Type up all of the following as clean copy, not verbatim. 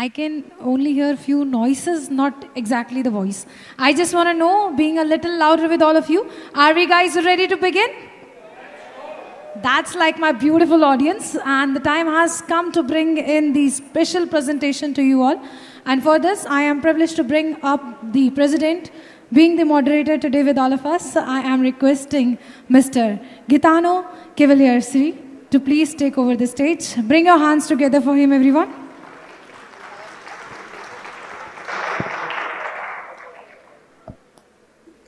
I can only hear few noises, not exactly the voice. I just want to know, being a little louder with all of you, are we guys ready to begin? That's like my beautiful audience, and the time has come to bring in the special presentation to you all. And for this, I am privileged to bring up the president, being the moderator today with all of us. I am requesting Mr. Gaetano Cavalieri to please take over the stage. Bring your hands together for him, everyone.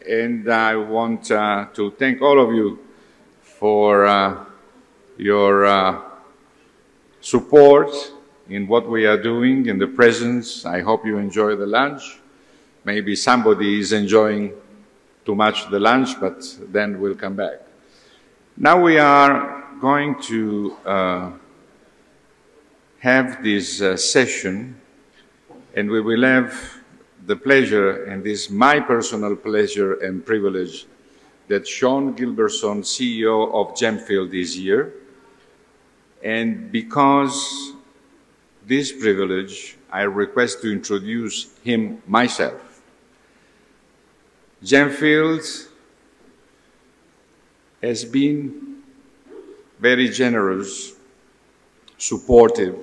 And I want to thank all of you for your support in what we are doing, in the presence. I hope you enjoy the lunch. Maybe somebody is enjoying too much the lunch, but then we'll come back. Now we are going to have this session, and we will have the pleasure, and this is my personal pleasure and privilege, that Sean Gilbertson, CEO of Gemfields, is here. And because this privilege, I request to introduce him myself. Gemfields has been very generous, supportive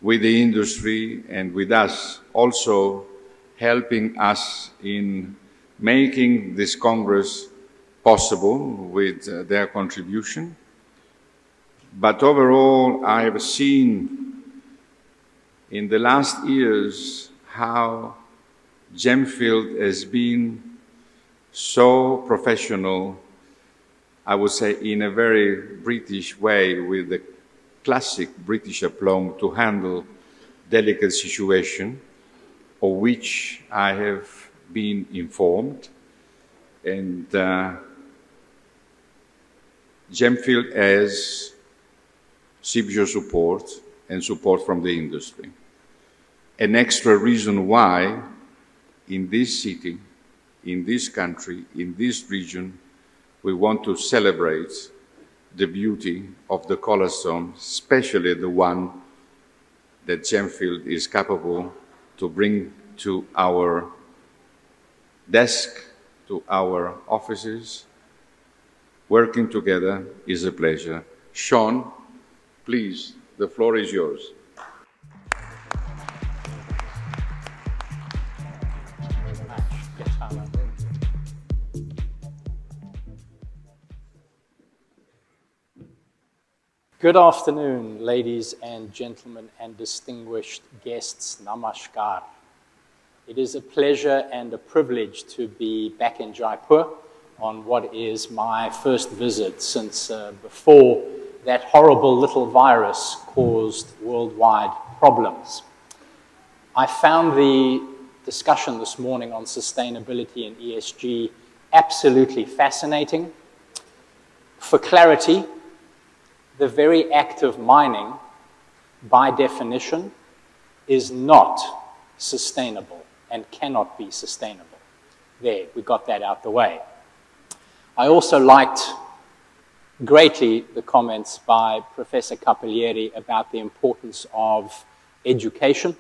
with the industry and with us, also helping us in making this Congress possible with their contribution. But overall, I have seen in the last years how Gemfields has been so professional, I would say in a very British way, with the classic British aplomb to handle delicate situations, of which I have been informed. And Gemfields has your support and support from the industry. An extra reason why in this city, in this country, in this region, we want to celebrate the beauty of the colorstone, especially the one that Gemfields is capable to bring to our desk, to our offices. Working together is a pleasure. Sean, please, the floor is yours. Good afternoon, ladies and gentlemen and distinguished guests. Namaskar. It is a pleasure and a privilege to be back in Jaipur on what is my first visit since before that horrible little virus caused worldwide problems. I found the discussion this morning on sustainability and ESG absolutely fascinating. For clarity, the very act of mining, by definition, is not sustainable and cannot be sustainable. There, we got that out the way. I also liked greatly the comments by Professor Cavalieri about the importance of education.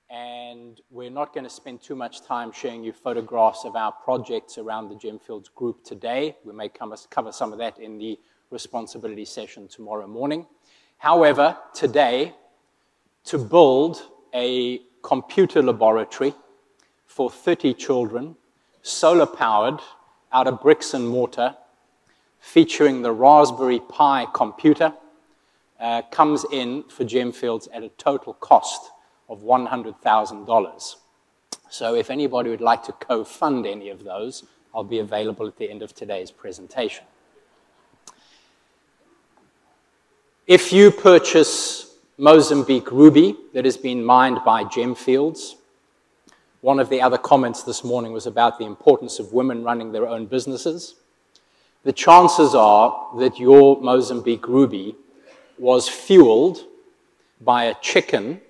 And we're not going to spend too much time showing you photographs of our projects around the Gemfields group today. We may cover some of that in the responsibility session tomorrow morning. However, today, to build a computer laboratory for 30 children, solar-powered, out of bricks and mortar, featuring the Raspberry Pi computer, comes in for Gemfields at a total cost of $100,000. So if anybody would like to co-fund any of those, I'll be available at the end of today's presentation. If you purchase Mozambique ruby that has been mined by Gemfields, one of the other comments this morning was about the importance of women running their own businesses. The chances are that your Mozambique ruby was fueled by a chicken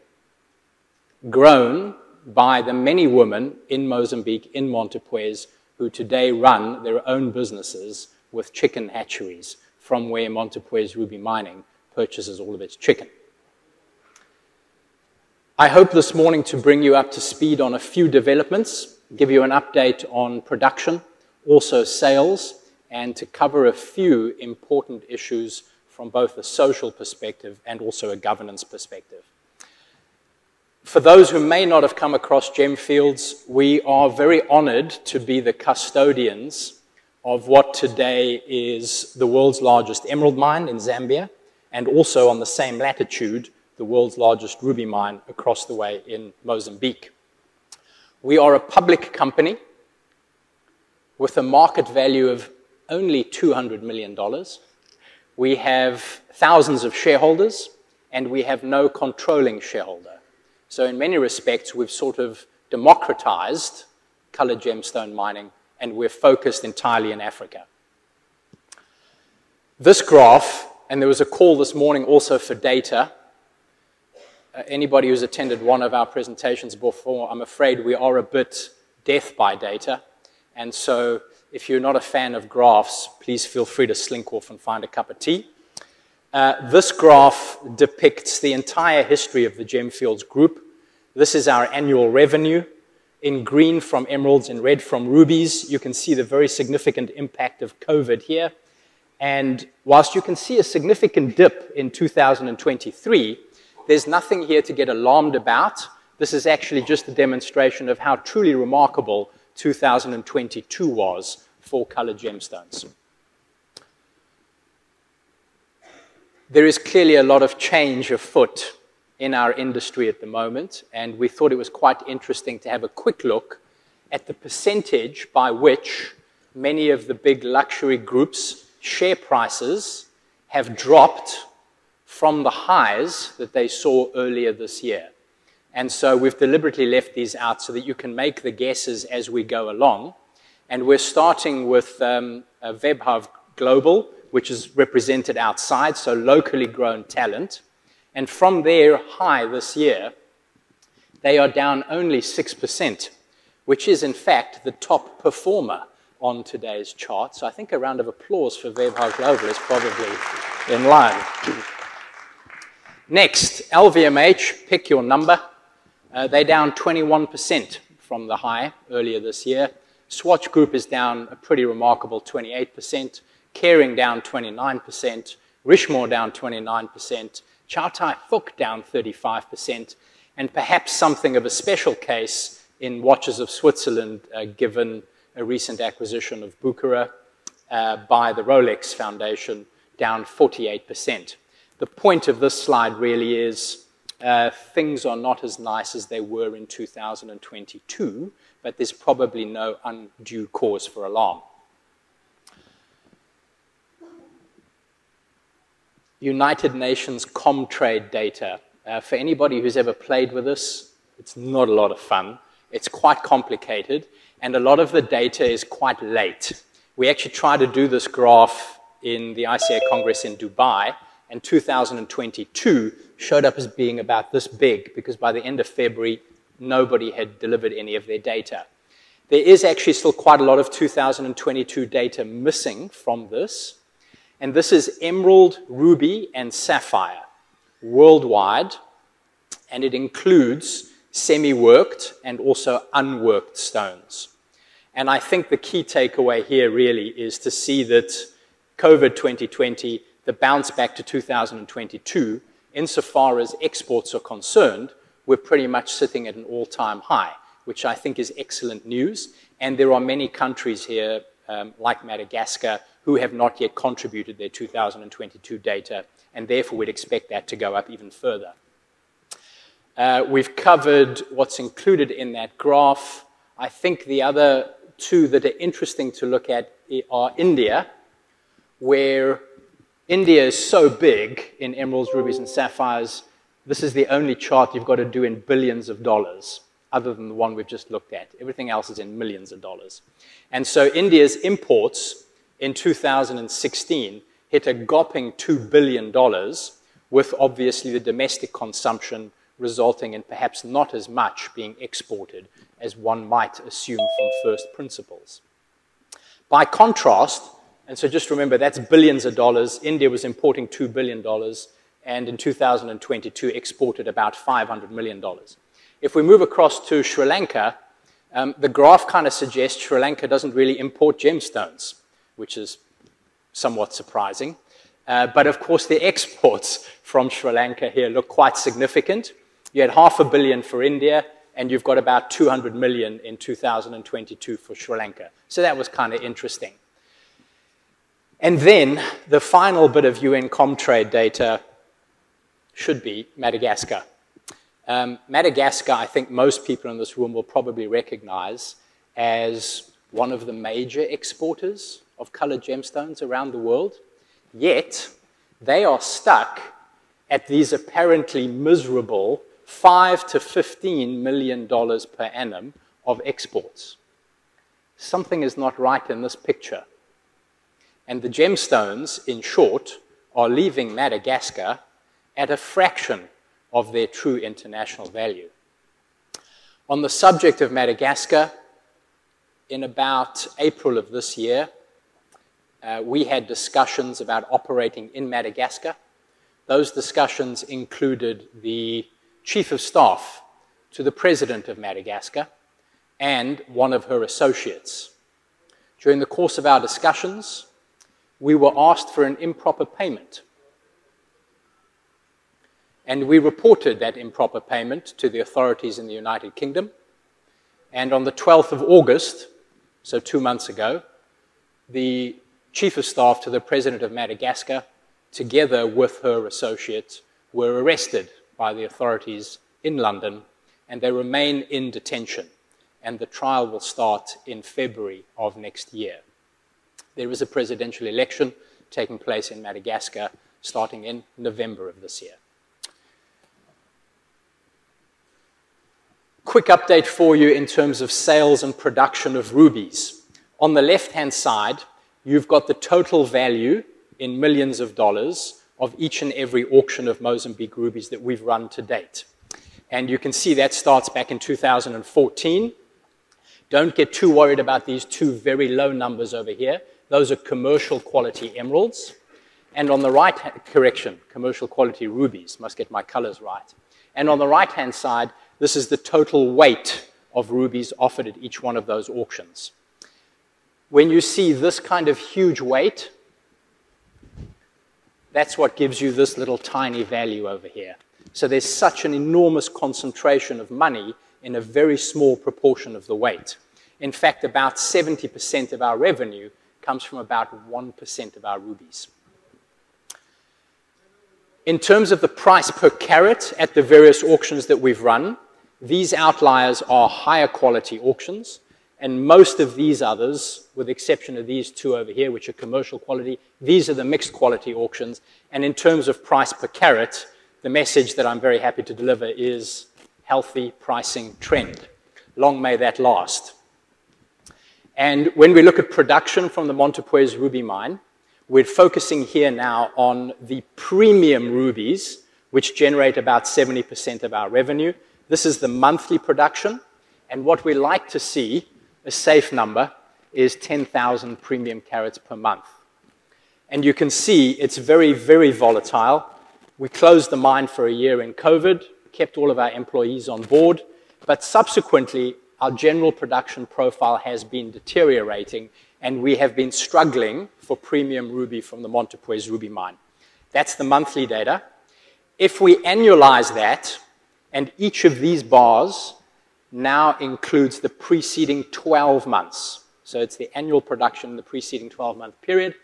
grown by the many women in Mozambique, in Montepuez, who today run their own businesses with chicken hatcheries, from where Montepuez Ruby Mining purchases all of its chicken. I hope this morning to bring you up to speed on a few developments, give you an update on production, also sales, and to cover a few important issues from both a social perspective and also a governance perspective. For those who may not have come across Gemfields, we are very honored to be the custodians of what today is the world's largest emerald mine in Zambia, and also on the same latitude, the world's largest ruby mine across the way in Mozambique. We are a public company with a market value of only $200 million. We have thousands of shareholders, and we have no controlling shareholder. So in many respects, we've sort of democratized colored gemstone mining, and we're focused entirely in Africa. This graph, and there was a call this morning also for data. Anybody who's attended one of our presentations before, I'm afraid we are a bit deaf by data. And so if you're not a fan of graphs, please feel free to slink off and find a cup of tea. This graph depicts the entire history of the Gemfields Group. This is our annual revenue. In green from emeralds, in red from rubies. You can see the very significant impact of COVID here. And whilst you can see a significant dip in 2023, there's nothing here to get alarmed about. This is actually just a demonstration of how truly remarkable 2022 was for colored gemstones. There is clearly a lot of change afoot in our industry at the moment, and we thought it was quite interesting to have a quick look at the percentage by which many of the big luxury groups' share prices have dropped from the highs that they saw earlier this year. And so we've deliberately left these out so that you can make the guesses as we go along. And we're starting with Webhav Global, which is represented outside, so locally grown talent. And from their high this year, they are down only 6%, which is in fact the top performer on today's chart. So I think a round of applause for Webhav Global is probably in line. Next, LVMH, pick your number. They're down 21% from the high earlier this year. Swatch Group is down a pretty remarkable 28%. Kering down 29%, Richemont down 29%, Chow Tai Fook down 35%, and perhaps something of a special case in Watches of Switzerland, given a recent acquisition of Bucherer by the Rolex Foundation, down 48%. The point of this slide really is things are not as nice as they were in 2022, but there's probably no undue cause for alarm. United Nations Comtrade data. For anybody who's ever played with this, it's not a lot of fun. It's quite complicated, and a lot of the data is quite late. We actually tried to do this graph in the ICA Congress in Dubai, and 2022 showed up as being about this big, because by the end of February, nobody had delivered any of their data. There is actually still quite a lot of 2022 data missing from this. And this is emerald, ruby, and sapphire worldwide, and it includes semi-worked and also unworked stones. And I think the key takeaway here really is to see that COVID 2020, the bounce back to 2022, insofar as exports are concerned, we're pretty much sitting at an all-time high, which I think is excellent news. And there are many countries here, like Madagascar, who have not yet contributed their 2022 data, and therefore we'd expect that to go up even further. We've covered what's included in that graph. I think the other two that are interesting to look at are India, where India is so big in emeralds, rubies, and sapphires. This is the only chart you've got to do in billions of dollars, other than the one we've just looked at. Everything else is in millions of dollars. And so India's imports in 2016 hit a gawping $2 billion, with obviously the domestic consumption resulting in perhaps not as much being exported as one might assume from first principles. By contrast, and so just remember that's billions of dollars, India was importing $2 billion, and in 2022 exported about $500 million. If we move across to Sri Lanka, the graph kind of suggests Sri Lanka doesn't really import gemstones, which is somewhat surprising. But of course, the exports from Sri Lanka here look quite significant. You had $500 million for India, and you've got about $200 million in 2022 for Sri Lanka. So that was kind of interesting. And then the final bit of UN Comtrade data should be Madagascar. Madagascar, I think most people in this room will probably recognize as one of the major exporters of colored gemstones around the world. Yet, they are stuck at these apparently miserable $5 to $15 million per annum of exports. Something is not right in this picture. And the gemstones, in short, are leaving Madagascar at a fraction of their true international value. On the subject of Madagascar, in about April of this year, we had discussions about operating in Madagascar. Those discussions included the Chief of Staff to the President of Madagascar and one of her associates. During the course of our discussions, we were asked for an improper payment. And we reported that improper payment to the authorities in the United Kingdom. And on the 12th of August, so 2 months ago, the Chief of Staff to the President of Madagascar, together with her associate, were arrested by the authorities in London, and they remain in detention. And the trial will start in February of next year. There is a presidential election taking place in Madagascar starting in November of this year. Quick update for you in terms of sales and production of rubies. On the left-hand side, you've got the total value in millions of dollars of each and every auction of Mozambique rubies that we've run to date. And you can see that starts back in 2014. Don't get too worried about these two very low numbers over here. Those are commercial quality emeralds. And on the right, correction, commercial quality rubies. Must get my colors right. And on the right-hand side, this is the total weight of rubies offered at each one of those auctions. When you see this kind of huge weight, that's what gives you this little tiny value over here. So there's such an enormous concentration of money in a very small proportion of the weight. In fact, about 70% of our revenue comes from about 1% of our rubies. In terms of the price per carat at the various auctions that we've run, these outliers are higher quality auctions, and most of these others, with the exception of these two over here, which are commercial quality, these are the mixed quality auctions. And in terms of price per carat, the message that I'm very happy to deliver is healthy pricing trend. Long may that last. And when we look at production from the Montepuez ruby mine, we're focusing here now on the premium rubies, which generate about 70% of our revenue. This is the monthly production, and what we like to see, a safe number, is 10,000 premium carats per month. And you can see it's very, very volatile. We closed the mine for a year in COVID, kept all of our employees on board, but subsequently, our general production profile has been deteriorating, and we have been struggling for premium ruby from the Montepuez ruby mine. That's the monthly data. If we annualize that, and each of these bars now includes the preceding 12 months. So it's the annual production in the preceding 12-month period.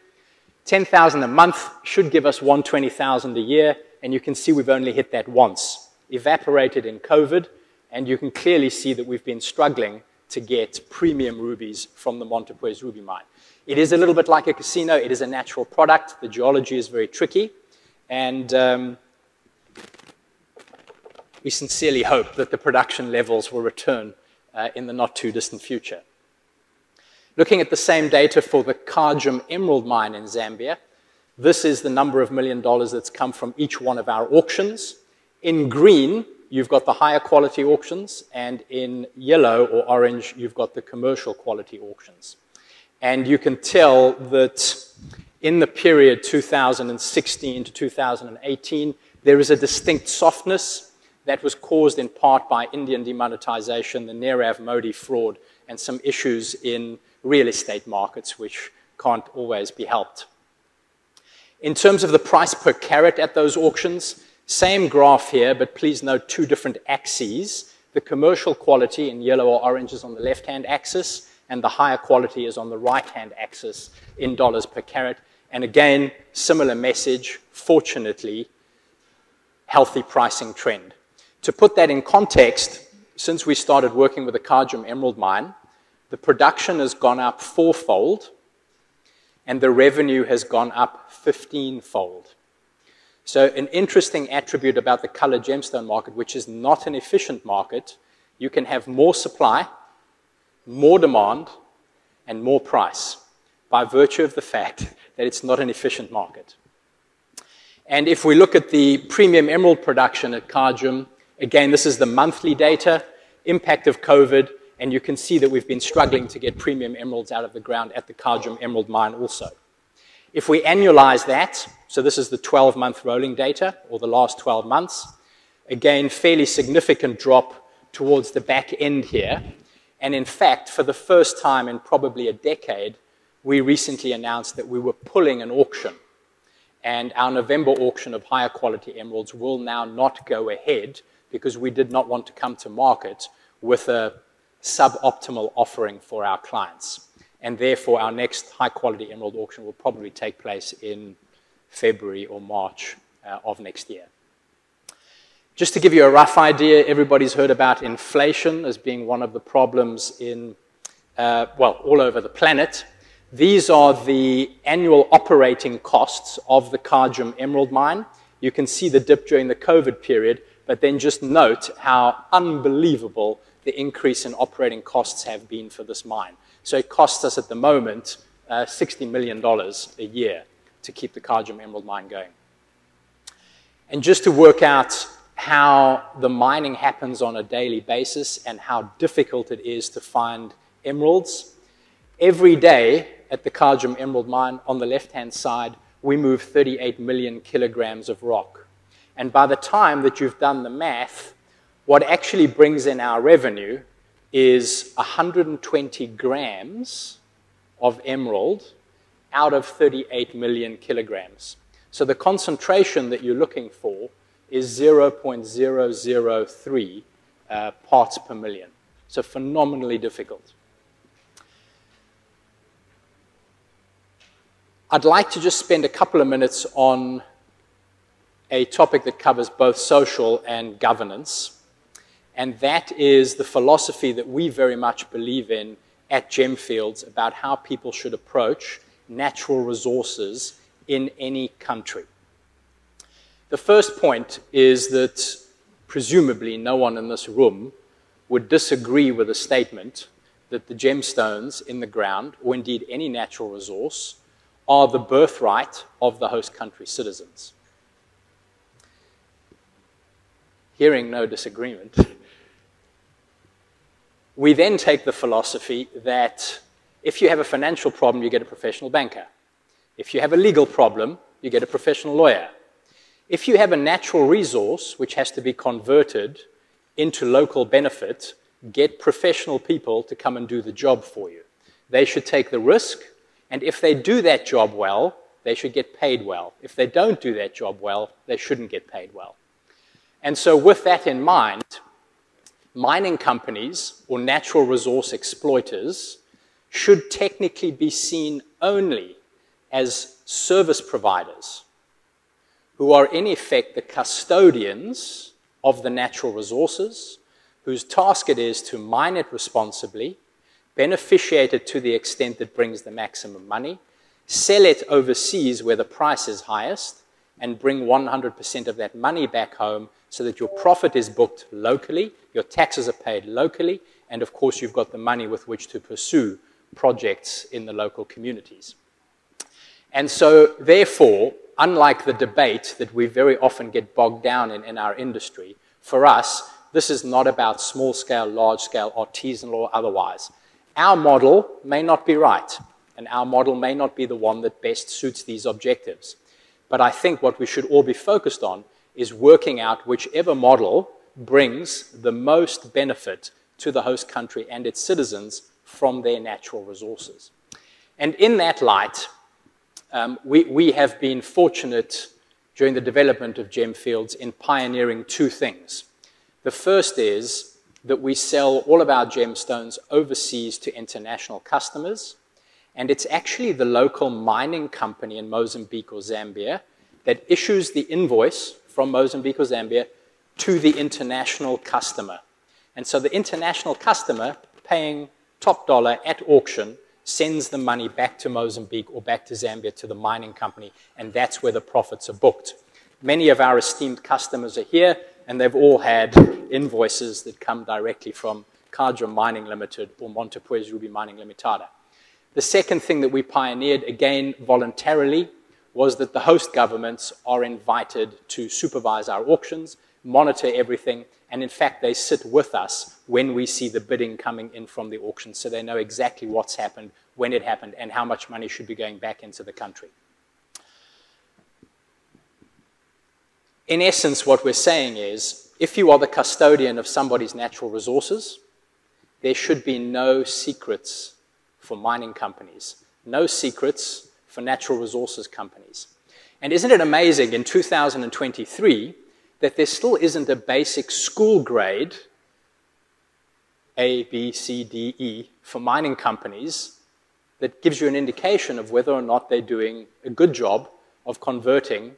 10,000 a month should give us 120,000 a year, and you can see we've only hit that once. Evaporated in COVID, and you can clearly see that we've been struggling to get premium rubies from the Montepuez ruby mine. It is a little bit like a casino. It is a natural product. The geology is very tricky, and we sincerely hope that the production levels will return in the not-too-distant future. Looking at the same data for the Kagem emerald mine in Zambia, this is the number of $1 million that's come from each one of our auctions. In green, you've got the higher quality auctions, and in yellow or orange, you've got the commercial quality auctions. And you can tell that in the period 2016 to 2018, There is a distinct softness that was caused in part by Indian demonetization, the Nirav Modi fraud, and some issues in real estate markets, which can't always be helped. In terms of the price per carat at those auctions, same graph here, but please note two different axes. The commercial quality in yellow or orange is on the left-hand axis, and the higher quality is on the right-hand axis in dollars per carat. And again, similar message, fortunately, healthy pricing trend. To put that in context, since we started working with the Kagem Emerald Mine, the production has gone up 4-fold, and the revenue has gone up 15-fold. So an interesting attribute about the colored gemstone market, which is not an efficient market, you can have more supply, more demand, and more price by virtue of the fact that it's not an efficient market. And if we look at the premium emerald production at Kagem, again, this is the monthly data, impact of COVID, and you can see that we've been struggling to get premium emeralds out of the ground at the Kagem Emerald Mine also. If we annualize that, so this is the 12-month rolling data, or the last 12 months, again, fairly significant drop towards the back end here. And in fact, for the first time in probably a decade, we recently announced that we were pulling an auction. And our November auction of higher quality emeralds will now not go ahead because we did not want to come to market with a suboptimal offering for our clients. And therefore, our next high-quality emerald auction will probably take place in February or March of next year. Just to give you a rough idea, everybody's heard about inflation as being one of the problems in, well, all over the planet. These are the annual operating costs of the Kagem Emerald Mine. You can see the dip during the COVID period, but then just note how unbelievable the increase in operating costs have been for this mine. So it costs us at the moment $60 million a year to keep the Kagem Emerald Mine going. And just to work out how the mining happens on a daily basis and how difficult it is to find emeralds, every day at the Kagem Emerald Mine, on the left-hand side, we move 38 million kilograms of rock. And by the time that you've done the math, what actually brings in our revenue is 120 grams of emerald out of 38 million kilograms. So the concentration that you're looking for is 0.003 parts per million. So phenomenally difficult. I'd like to just spend a couple of minutes on a topic that covers both social and governance. And that is the philosophy that we very much believe in at Gemfields about how people should approach natural resources in any country. The first point is that presumably no one in this room would disagree with the statement that the gemstones in the ground, or indeed any natural resource, are the birthright of the host country citizens. Hearing no disagreement, we then take the philosophy that if you have a financial problem, you get a professional banker. If you have a legal problem, you get a professional lawyer. If you have a natural resource which has to be converted into local benefit, get professional people to come and do the job for you. They should take the risk, and if they do that job well, they should get paid well. If they don't do that job well, they shouldn't get paid well. And so with that in mind, mining companies or natural resource exploiters should technically be seen only as service providers who are in effect the custodians of the natural resources, whose task it is to mine it responsibly, beneficiate it to the extent that brings the maximum money, sell it overseas where the price is highest, and bring 100% of that money back home so that your profit is booked locally, your taxes are paid locally, and of course you've got the money with which to pursue projects in the local communities. And so therefore, unlike the debate that we very often get bogged down in our industry, for us, this is not about small scale, large scale, artisanal or otherwise. Our model may not be right, and our model may not be the one that best suits these objectives. But I think what we should all be focused on is working out whichever model brings the most benefit to the host country and its citizens from their natural resources. And in that light, we have been fortunate during the development of Gemfields in pioneering two things. The first is that we sell all of our gemstones overseas to international customers, and it's actually the local mining company in Mozambique or Zambia that issues the invoice from Mozambique or Zambia to the international customer. And so the international customer, paying top dollar at auction, sends the money back to Mozambique or back to Zambia to the mining company, and that's where the profits are booked. Many of our esteemed customers are here, and they've all had invoices that come directly from Kadra Mining Limited or Montepuez Ruby Mining Limitada. The second thing that we pioneered, again voluntarily, was that the host governments are invited to supervise our auctions, monitor everything, and in fact they sit with us when we see the bidding coming in from the auction, so they know exactly what's happened, when it happened, and how much money should be going back into the country. In essence, what we're saying is, if you are the custodian of somebody's natural resources, there should be no secrets for mining companies, no secrets for natural resources companies. And isn't it amazing in 2023 that there still isn't a basic school grade, A, B, C, D, E, for mining companies that gives you an indication of whether or not they're doing a good job of converting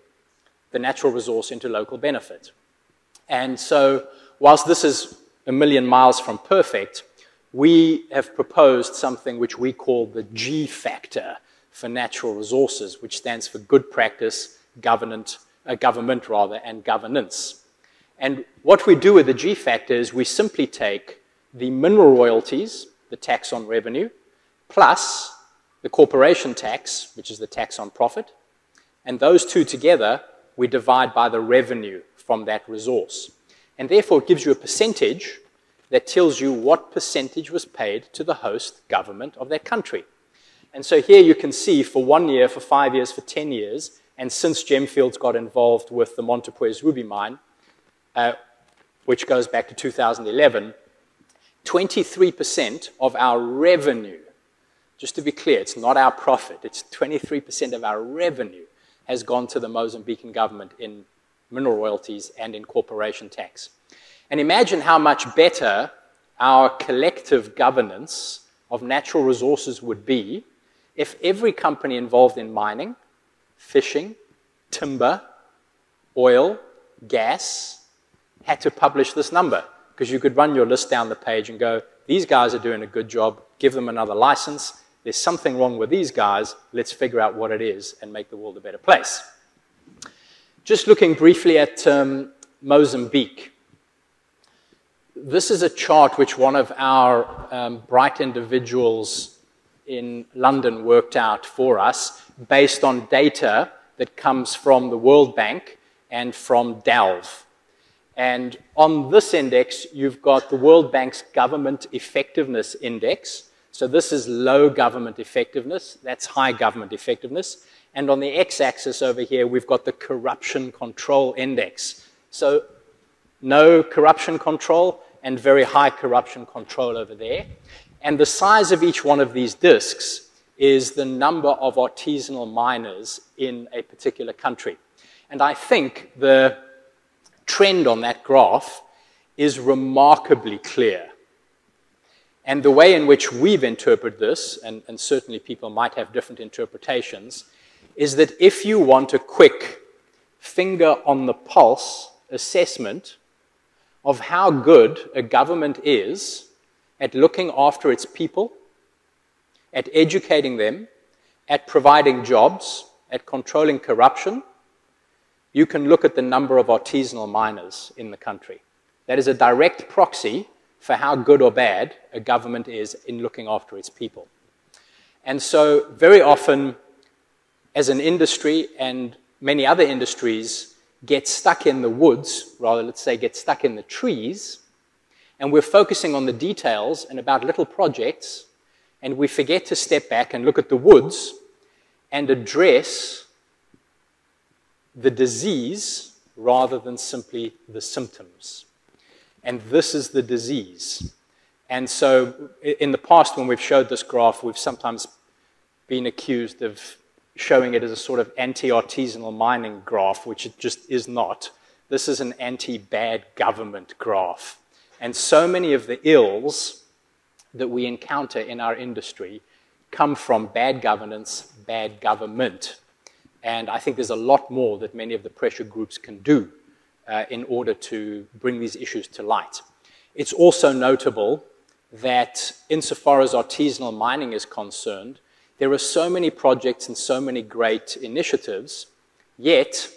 the natural resource into local benefit. And so, whilst this is a million miles from perfect, we have proposed something which we call the G factor for natural resources, which stands for good practice, government, and governance. And what we do with the G factor is we simply take the mineral royalties, the tax on revenue, plus the corporation tax, which is the tax on profit, and those two together we divide by the revenue from that resource. And therefore it gives you a percentage that tells you what percentage was paid to the host government of that country. And so here you can see for 1 year, for 5 years, for 10 years, and since Gemfields got involved with the Montepuez Ruby mine, which goes back to 2011, 23% of our revenue, just to be clear, it's not our profit, it's 23% of our revenue has gone to the Mozambican government in mineral royalties and in corporation tax. And imagine how much better our collective governance of natural resources would be if every company involved in mining, fishing, timber, oil, gas, had to publish this number. Because you could run your list down the page and go, these guys are doing a good job, give them another license. There's something wrong with these guys, let's figure out what it is and make the world a better place. Just looking briefly at Mozambique. This is a chart which one of our bright individuals in London worked out for us based on data that comes from the World Bank and from Delve. And on this index, you've got the World Bank's Government Effectiveness Index. So this is low government effectiveness, that's high government effectiveness. And on the x-axis over here, we've got the Corruption Control Index. So no corruption control and very high corruption control over there. And the size of each one of these discs is the number of artisanal miners in a particular country. And I think the trend on that graph is remarkably clear. And the way in which we've interpreted this, and certainly people might have different interpretations, is that if you want a quick finger on the pulse assessment of how good a government is at looking after its people, at educating them, at providing jobs, at controlling corruption, you can look at the number of artisanal miners in the country. That is a direct proxy for how good or bad a government is in looking after its people. And so very often, as an industry and many other industries get stuck in the woods, rather let's say get stuck in the trees, and we're focusing on the details and about little projects, and we forget to step back and look at the woods and address the disease rather than simply the symptoms. And this is the disease. And so in the past, when we've showed this graph, we've sometimes been accused of showing it as a sort of anti-artisanal mining graph, which it just is not. This is an anti-bad government graph. And so many of the ills that we encounter in our industry come from bad governance, bad government. And I think there's a lot more that many of the pressure groups can do in order to bring these issues to light. It's also notable that insofar as artisanal mining is concerned, there are so many projects and so many great initiatives, yet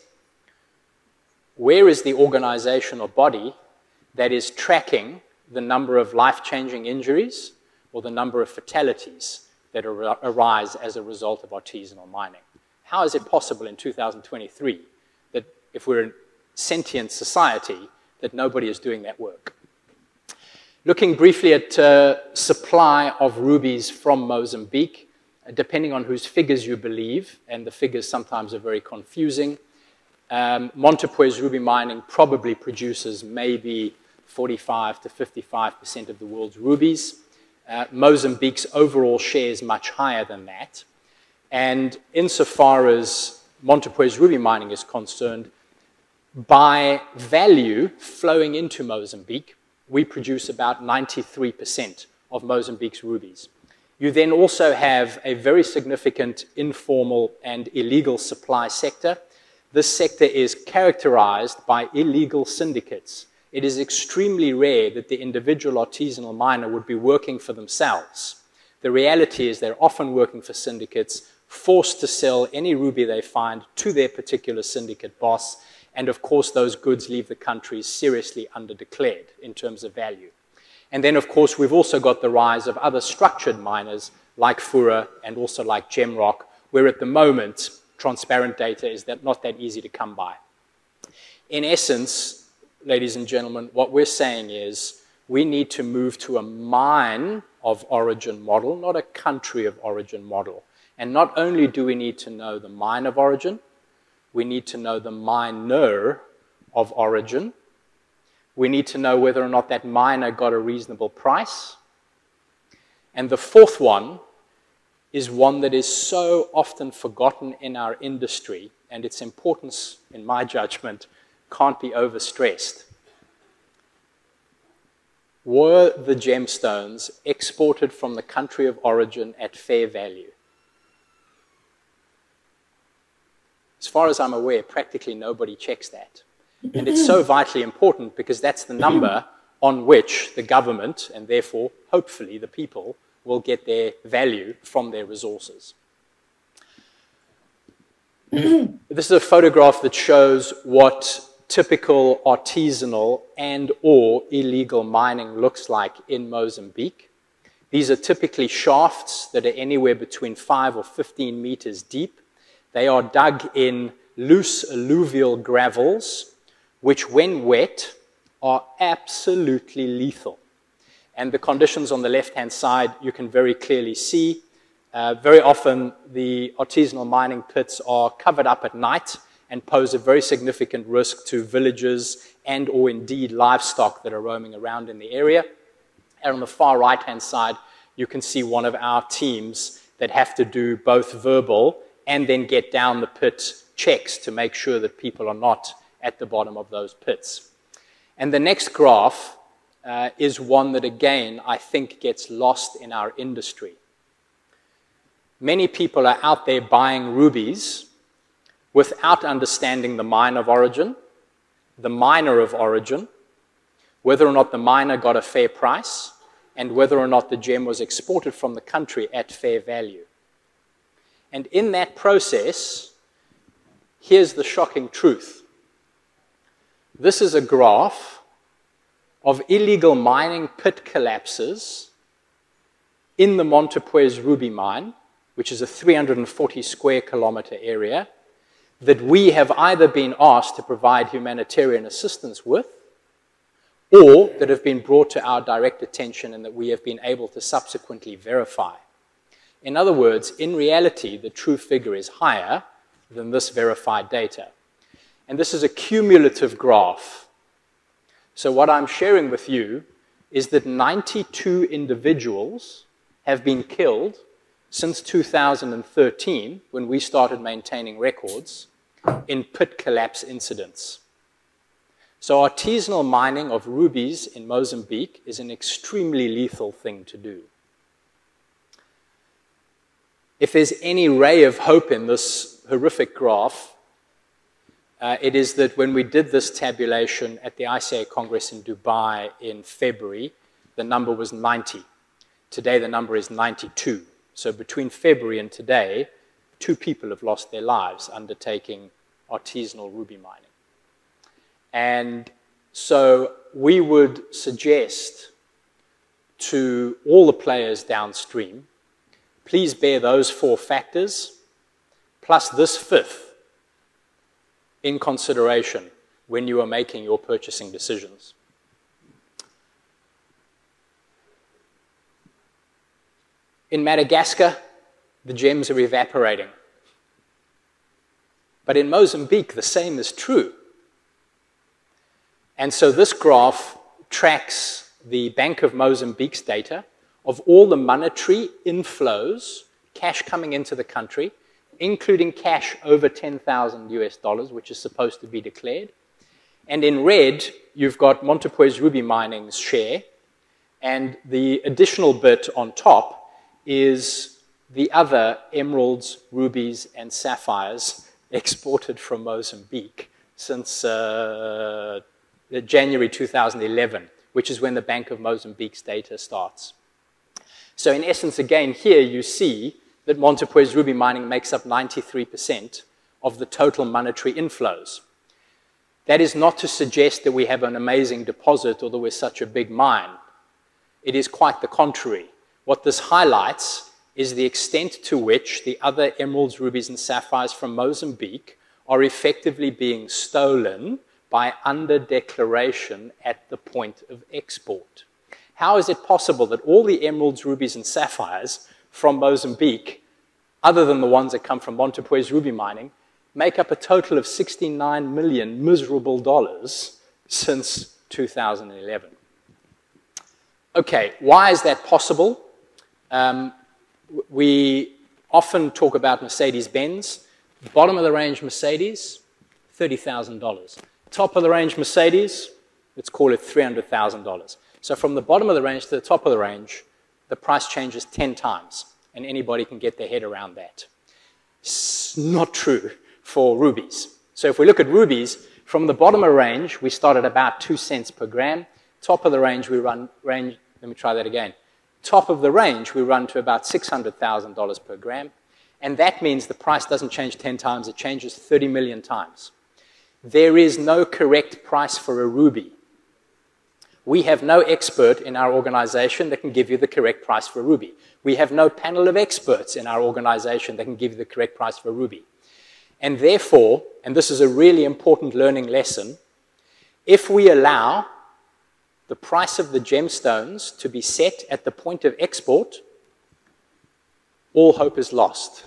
where is the organization or body that is tracking the number of life-changing injuries or the number of fatalities that arise as a result of artisanal mining? How is it possible in 2023 that if we're a sentient society that nobody is doing that work? Looking briefly at supply of rubies from Mozambique, depending on whose figures you believe, and the figures sometimes are very confusing, Montepuez ruby mining probably produces maybe 45 to 55% of the world's rubies. Mozambique's overall share is much higher than that. And insofar as Montepuez ruby mining is concerned, by value flowing into Mozambique, we produce about 93% of Mozambique's rubies. You then also have a very significant informal and illegal supply sector. This sector is characterized by illegal syndicates. It is extremely rare that the individual artisanal miner would be working for themselves. The reality is they're often working for syndicates, forced to sell any ruby they find to their particular syndicate boss, and of course those goods leave the country seriously underdeclared in terms of value. And then of course we've also got the rise of other structured miners like Fura and also like Gemrock, where at the moment transparent data is not that easy to come by. In essence, ladies and gentlemen, what we're saying is we need to move to a mine of origin model, not a country of origin model. And not only do we need to know the mine of origin, we need to know the miner of origin. We need to know whether or not that miner got a reasonable price. And the fourth one is one that is so often forgotten in our industry, and its importance, in my judgment, can't be overstressed. Were the gemstones exported from the country of origin at fair value? As far as I'm aware, practically nobody checks that. And it's so vitally important because that's the number on which the government, and therefore, hopefully, the people, will get their value from their resources. This is a photograph that shows what typical artisanal and or illegal mining looks like in Mozambique. These are typically shafts that are anywhere between 5 or 15 meters deep. They are dug in loose alluvial gravels, which when wet are absolutely lethal. And the conditions on the left-hand side you can very clearly see. Very often the artisanal mining pits are covered up at night and pose a very significant risk to villages and or indeed livestock that are roaming around in the area. And on the far right-hand side, you can see one of our teams that have to do both verbal and then get down the pit checks to make sure that people are not at the bottom of those pits. And the next graph is one that, again, I think gets lost in our industry. Many people are out there buying rubies without understanding the mine of origin, the miner of origin, whether or not the miner got a fair price, and whether or not the gem was exported from the country at fair value. And in that process, here's the shocking truth. This is a graph of illegal mining pit collapses in the Montepuez ruby mine, which is a 340 square kilometer area, that we have either been asked to provide humanitarian assistance with, or that have been brought to our direct attention and that we have been able to subsequently verify. In other words, in reality, the true figure is higher than this verified data. And this is a cumulative graph. So what I'm sharing with you is that 92 individuals have been killed since 2013, when we started maintaining records, in pit collapse incidents. So artisanal mining of rubies in Mozambique is an extremely lethal thing to do. If there's any ray of hope in this horrific graph, it is that when we did this tabulation at the ICA Congress in Dubai in February, the number was 90. Today the number is 92. So between February and today, 2 people have lost their lives undertaking artisanal ruby mining. And so we would suggest to all the players downstream, please bear those 4 factors, plus this 5th, in consideration when you are making your purchasing decisions. In Madagascar, the gems are evaporating. But in Mozambique, the same is true. And so this graph tracks the Bank of Mozambique's data of all the monetary inflows, cash coming into the country, including cash over 10,000 US dollars, which is supposed to be declared. And in red, you've got Montepuez Ruby Mining's share, and the additional bit on top is the other emeralds, rubies, and sapphires exported from Mozambique since January 2011, which is when the Bank of Mozambique's data starts. So in essence, again, here you see that Montepuez Ruby Mining makes up 93% of the total monetary inflows. That is not to suggest that we have an amazing deposit or that we're such a big mine. It is quite the contrary. What this highlights is the extent to which the other emeralds, rubies, and sapphires from Mozambique are effectively being stolen by under-declaration at the point of export. How is it possible that all the emeralds, rubies, and sapphires from Mozambique, other than the ones that come from Montepuez Ruby Mining, make up a total of $69 million miserable dollars since 2011? Okay, why is that possible? We often talk about Mercedes-Benz. Bottom of the range Mercedes, $30,000. Top of the range Mercedes, let's call it $300,000. So from the bottom of the range to the top of the range, the price changes 10 times, and anybody can get their head around that. It's not true for rubies. So if we look at rubies, from the bottom of the range, we start at about 2 cents per gram. Top of the range, let me try that again. Top of the range, we run to about $600,000 per gram. And that means the price doesn't change 10 times, it changes 30 million times. There is no correct price for a ruby. We have no expert in our organization that can give you the correct price for a ruby. We have no panel of experts in our organization that can give you the correct price for a ruby. And therefore, and this is a really important learning lesson, if we allow the price of the gemstones to be set at the point of export, all hope is lost.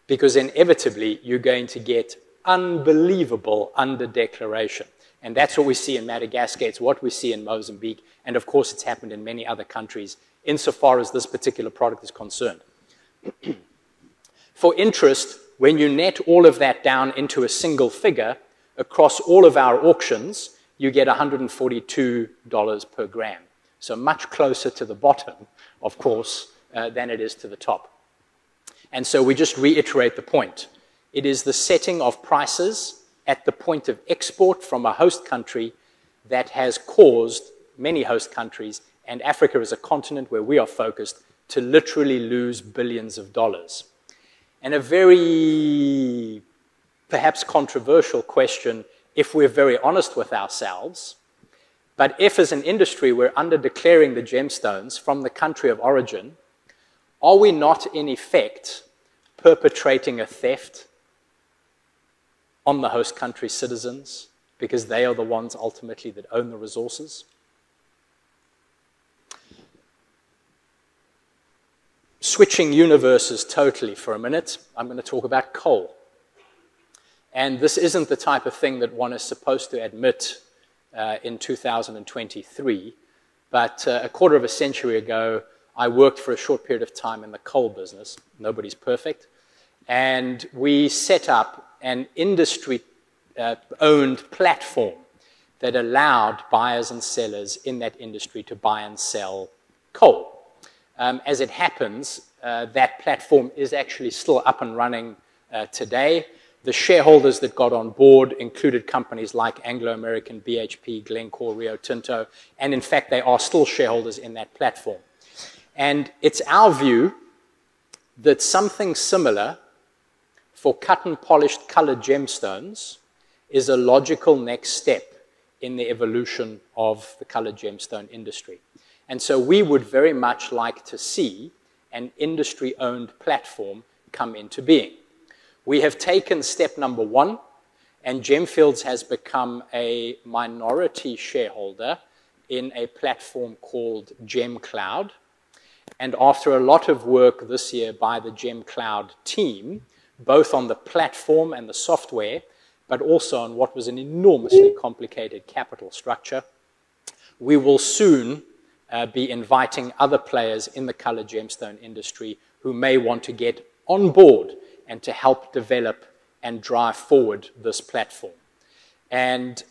Because inevitably, you're going to get unbelievable under-declaration. And that's what we see in Madagascar, it's what we see in Mozambique, and of course it's happened in many other countries, insofar as this particular product is concerned. For interest, when you net all of that down into a single figure, across all of our auctions, you get $142 per gram. So much closer to the bottom, of course, than it is to the top. And so we just reiterate the point. It is the setting of prices at the point of export from a host country that has caused many host countries, and Africa is a continent where we are focused, to literally lose billions of dollars. And a very, perhaps controversial question, if we're very honest with ourselves, but if as an industry we're under-declaring the gemstones from the country of origin, are we not in effect perpetrating a theft on the host country's citizens because they are the ones ultimately that own the resources? Switching universes totally for a minute, I'm going to talk about coal. And this isn't the type of thing that one is supposed to admit in 2023, but a quarter of a century ago, I worked for a short period of time in the coal business. Nobody's perfect. And we set up an industry-owned platform that allowed buyers and sellers in that industry to buy and sell coal. As it happens, that platform is actually still up and running today. The shareholders that got on board included companies like Anglo American, BHP, Glencore, Rio Tinto, and in fact, they are still shareholders in that platform. And it's our view that something similar for cut and polished colored gemstones is a logical next step in the evolution of the colored gemstone industry. And so we would very much like to see an industry-owned platform come into being. We have taken step number one, and Gemfields has become a minority shareholder in a platform called GemCloud. And after a lot of work this year by the GemCloud team, both on the platform and the software, but also on what was an enormously complicated capital structure, we will soon be inviting other players in the colored gemstone industry who may want to get on board and to help develop and drive forward this platform. And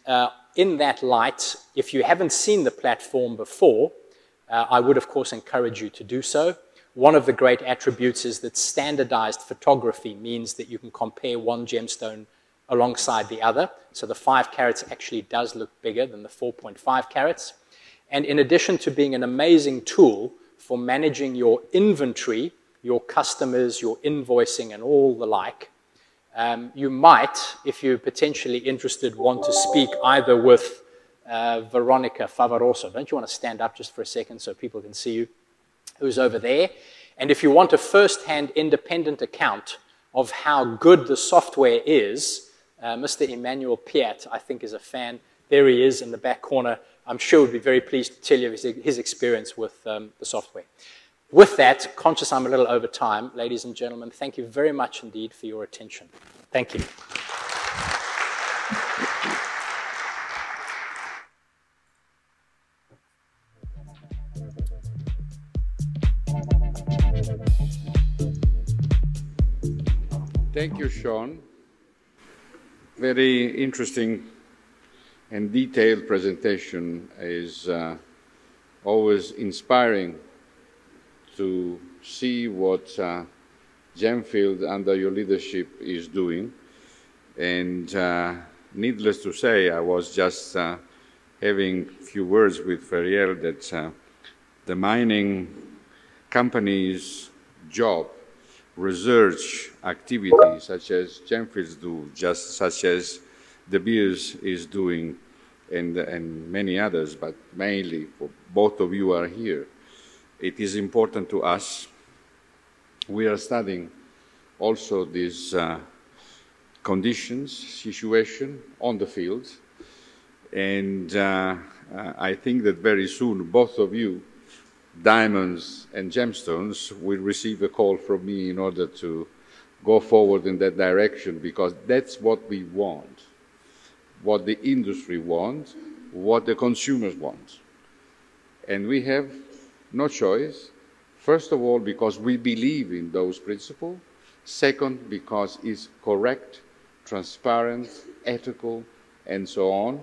in that light, if you haven't seen the platform before, I would, of course, encourage you to do so. One of the great attributes is that standardized photography means that you can compare one gemstone alongside the other. So the 5 carats actually does look bigger than the 4.5 carats. And in addition to being an amazing tool for managing your inventory, your customers, your invoicing, and all the like, you might, if you're potentially interested, want to speak either with Veronica Favaroso. Don't you want to stand up just for a second so people can see you? Who's over there? And if you want a first-hand independent account of how good the software is, Mr. Emmanuel Piat, I think, is a fan. There he is in the back corner. I'm sure would be very pleased to tell you his experience with the software. With that, conscious I'm a little over time, ladies and gentlemen, thank you very much indeed for your attention. Thank you. Thank you, Sean. Very interesting and detailed presentation. Is always inspiring to see what Gemfield under your leadership is doing. And needless to say, I was just having a few words with Feriel that the mining company's job, research activities such as Gemfields do, just such as De Beers is doing, and many others, but mainly for both of you are here. It is important to us. We are studying also these conditions, situation on the field, and I think that very soon both of you, diamonds and gemstones, will receive a call from me in order to go forward in that direction, because that's what we want, what the industry wants, what the consumers want. And we have no choice, first of all, because we believe in those principles, second, because it's correct, transparent, ethical, and so on,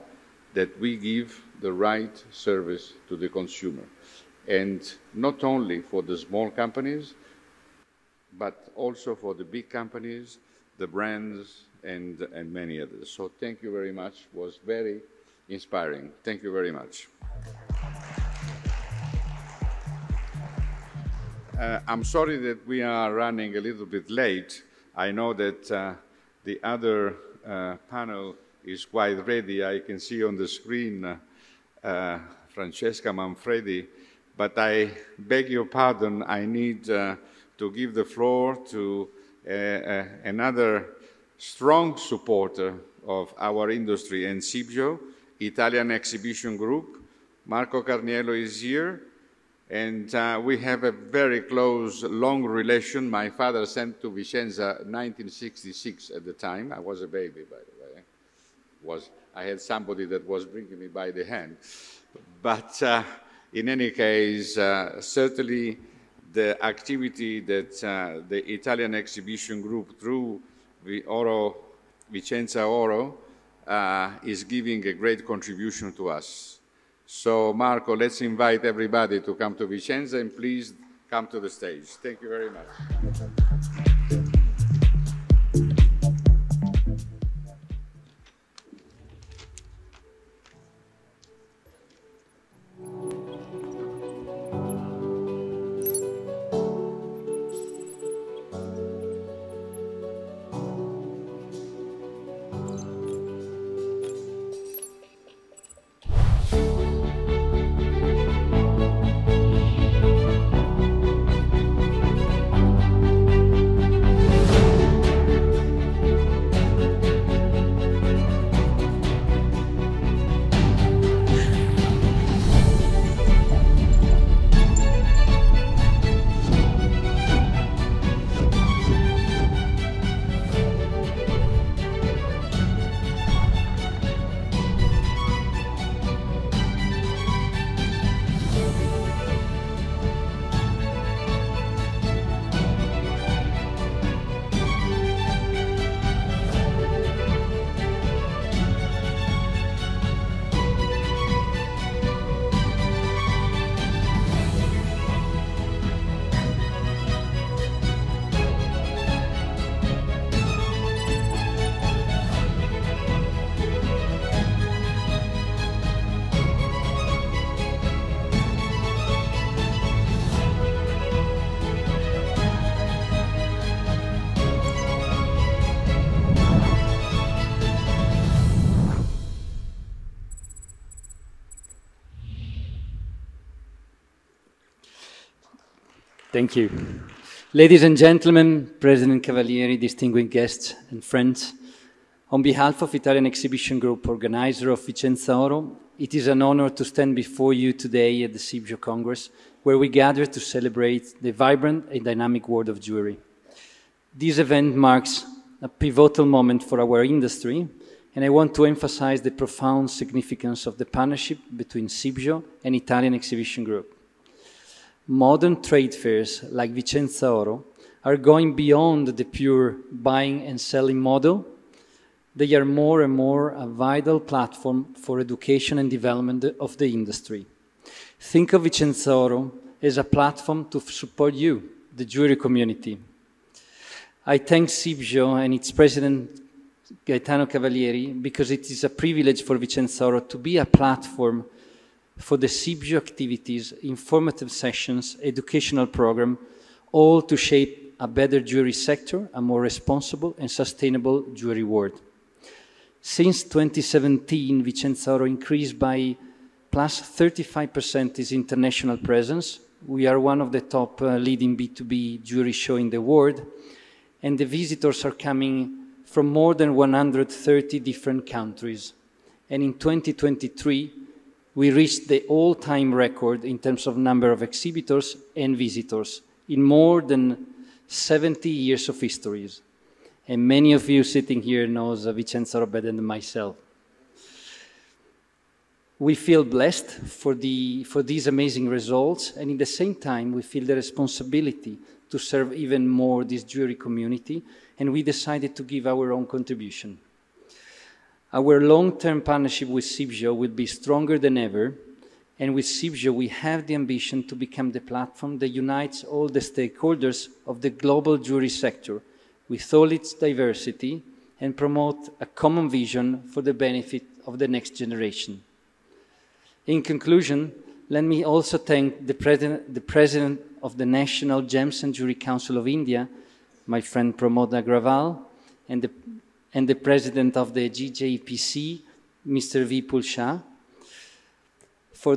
that we give the right service to the consumer. And not only for the small companies, but also for the big companies, the brands, and many others. So thank you very much. It was very inspiring. Thank you very much. I'm sorry that we are running a little bit late. I know that the other panel is quite ready. I can see on the screen Francesca Manfredi, but I beg your pardon. I need to give the floor to another strong supporter of our industry and CIBGIO, Italian Exhibition Group. Marco Carniello is here. And we have a very close, long relation. My father sent to Vicenza 1966 at the time. I was a baby, by the way. I had somebody that was bringing me by the hand. But in any case, certainly the activity that the Italian exhibition group through VicenzaOro is giving a great contribution to us. So, Marco, let's invite everybody to come to Vicenza, and please come to the stage. Thank you very much. Thank you. Ladies and gentlemen, President Cavalieri, distinguished guests and friends, on behalf of Italian Exhibition Group, organizer of VicenzaOro, it is an honor to stand before you today at the CIBJO Congress, where we gather to celebrate the vibrant and dynamic world of jewelry. This event marks a pivotal moment for our industry, and I want to emphasize the profound significance of the partnership between CIBJO and Italian Exhibition Group. Modern trade fairs like VicenzaOro are going beyond the pure buying and selling model. They are more and more a vital platform for education and development of the industry. Think of VicenzaOro as a platform to support you, the jewelry community. I thank CIBJO and its president, Gaetano Cavalieri, because it is a privilege for VicenzaOro to be a platform for the CIBJO activities, informative sessions, educational program, all to shape a better jewelry sector, a more responsible and sustainable jewelry world. Since 2017, VicenzaOro increased by plus 35% its international presence. We are one of the top leading B2B jewelry show in the world, and the visitors are coming from more than 130 different countries. And in 2023, we reached the all-time record in terms of number of exhibitors and visitors in more than 70 years of history. And many of you sitting here knows VicenzaOro better than myself. We feel blessed for these amazing results, and at the same time, we feel the responsibility to serve even more this jewelry community, and we decided to give our own contribution. Our long-term partnership with CIBJO will be stronger than ever, and with CIBJO we have the ambition to become the platform that unites all the stakeholders of the global jewelry sector with all its diversity and promote a common vision for the benefit of the next generation. In conclusion, let me also thank the President of the National Gems and Jewelry Council of India, my friend Pramod Agrawal, and the President of the GJPC, Mr. Vipul Shah, for